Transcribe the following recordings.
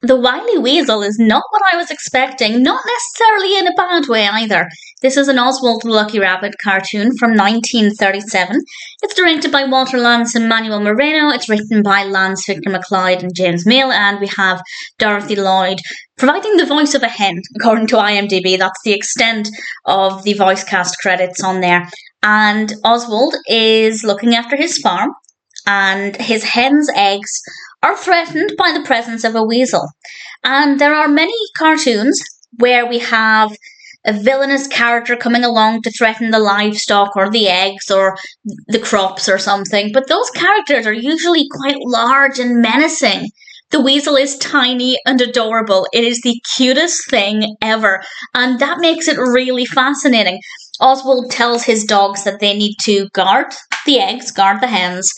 The Wily Weasel is not what I was expecting, not necessarily in a bad way either. This is an Oswald the Lucky Rabbit cartoon from 1937. It's directed by Walter Lantz and Manuel Moreno. It's written by Lantz, Victor McLeod, and James Miele, and we have Dorothy Lloyd providing the voice of a hen, according to IMDb. That's the extent of the voice cast credits on there. And Oswald is looking after his farm, and his hen's eggs are threatened by the presence of a weasel. And there are many cartoons where we have a villainous character coming along to threaten the livestock or the eggs or the crops or something, but those characters are usually quite large and menacing. The weasel is tiny and adorable. It is the cutest thing ever, and that makes it really fascinating. Oswald tells his dogs that they need to guard the eggs, guard the hens,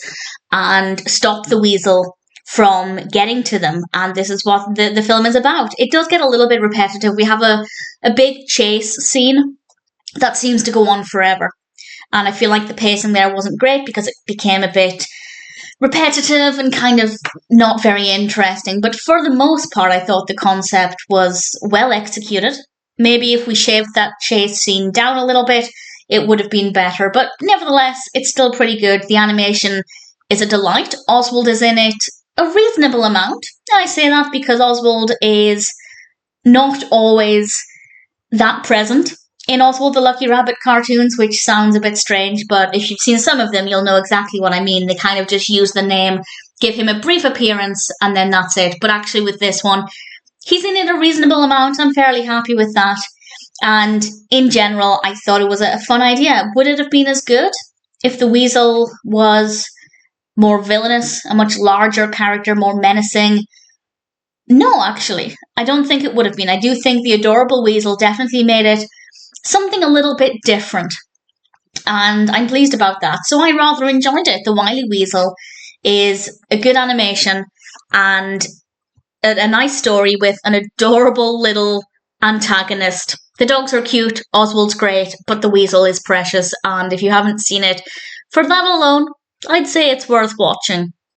and stop the weasel from getting to them, and this is what the film is about. It does get a little bit repetitive. We have a big chase scene that seems to go on forever, and I feel like the pacing there wasn't great because it became a bit repetitive and kind of not very interesting. But for the most part, I thought the concept was well executed. Maybe if we shaved that chase scene down a little bit, it would have been better, but nevertheless, it's still pretty good. The animation is a delight. Oswald is in it a reasonable amount. I say that because Oswald is not always that present in Oswald the Lucky Rabbit cartoons, which sounds a bit strange, but if you've seen some of them, you'll know exactly what I mean. They kind of just use the name, give him a brief appearance, and then that's it. But actually with this one, he's in it a reasonable amount. I'm fairly happy with that. And in general, I thought it was a fun idea. Would it have been as good if the weasel was more villainous, a much larger character, more menacing? No, actually. I don't think it would have been. I do think the adorable weasel definitely made it something a little bit different. And I'm pleased about that. So I rather enjoyed it. The Wily Weasel is a good animation and a nice story with an adorable little antagonist. The dogs are cute, Oswald's great, but the weasel is precious. And if you haven't seen it, for that alone, I'd say it's worth watching.